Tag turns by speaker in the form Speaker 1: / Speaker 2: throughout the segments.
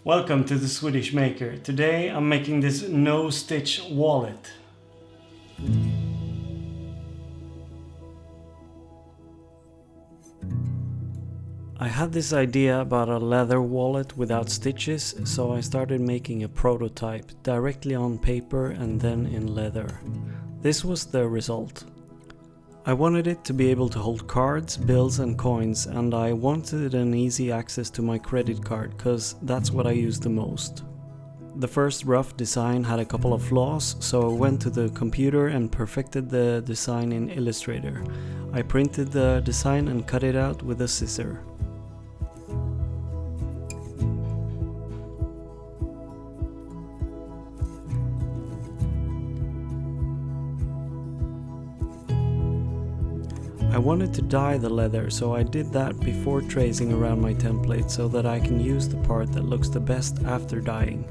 Speaker 1: Welcome to the Swedish Maker. Today I'm making this no-stitch wallet. I had this idea about a leather wallet without stitches, so I started making a prototype directly on paper and then in leather. This was the result. I wanted it to be able to hold cards, bills and coins, and I wanted an easy access to my credit card, cause that's what I use the most. The first rough design had a couple of flaws, so I went to the computer and perfected the design in Illustrator. I printed the design and cut it out with a scissor. I wanted to dye the leather, so I did that before tracing around my template so that I can use the part that looks the best after dyeing.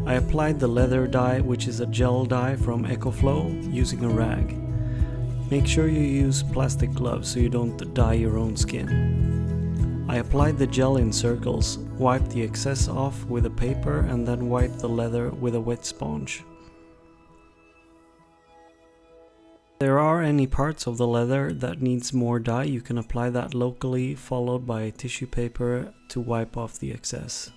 Speaker 1: I applied the leather dye, which is a gel dye from Eco Flo, using a rag. Make sure you use plastic gloves so you don't dye your own skin. I applied the gel in circles, wiped the excess off with a paper and then wiped the leather with a wet sponge. If there are any parts of the leather that needs more dye, you can apply that locally, followed by tissue paper to wipe off the excess.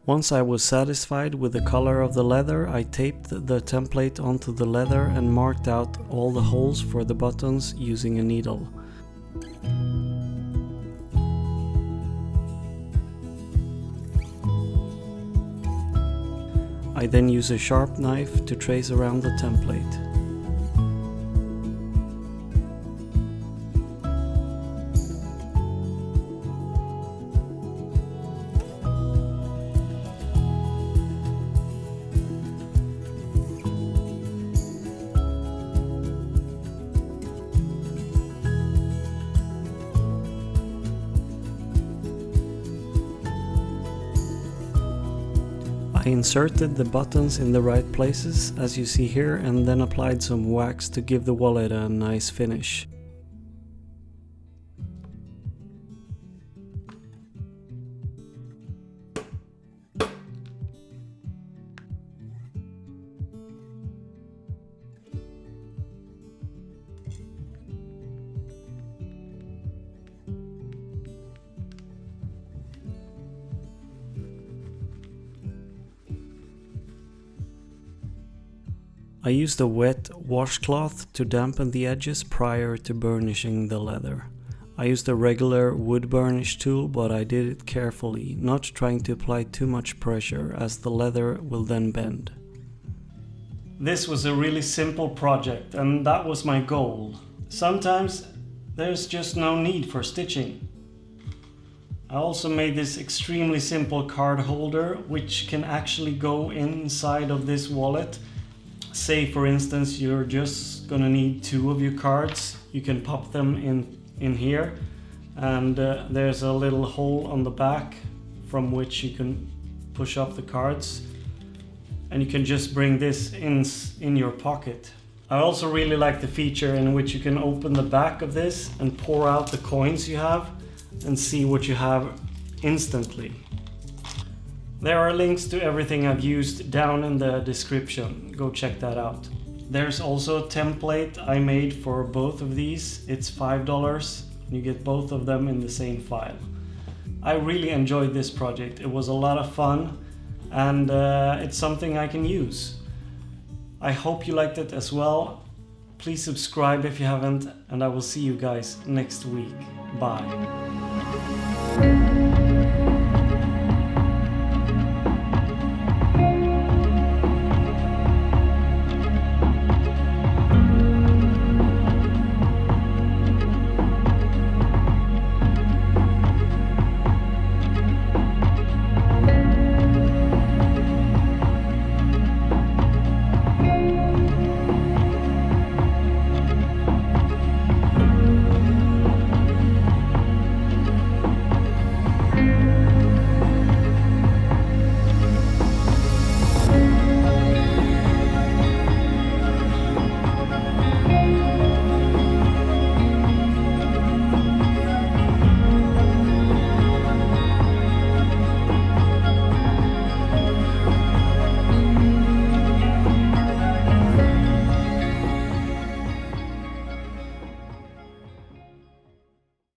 Speaker 1: Once I was satisfied with the color of the leather, I taped the template onto the leather and marked out all the holes for the buttons using a needle. I then use a sharp knife to trace around the template. I inserted the buttons in the right places, as you see here, and then applied some wax to give the wallet a nice finish. I used a wet washcloth to dampen the edges prior to burnishing the leather. I used a regular wood burnish tool, but I did it carefully, not trying to apply too much pressure as the leather will then bend. This was a really simple project and that was my goal. Sometimes there's just no need for stitching. I also made this extremely simple card holder which can actually go inside of this wallet. Say for instance you're just gonna need 2 of your cards, you can pop them in here, and there's a little hole on the back from which you can push up the cards, and you can just bring this in your pocket. I also really like the feature in which you can open the back of this and pour out the coins you have and see what you have instantly. There are links to everything I've used down in the description, go check that out. There's also a template I made for both of these, it's $5, you get both of them in the same file. I really enjoyed this project, it was a lot of fun and it's something I can use. I hope you liked it as well, please subscribe if you haven't, and I will see you guys next week, bye.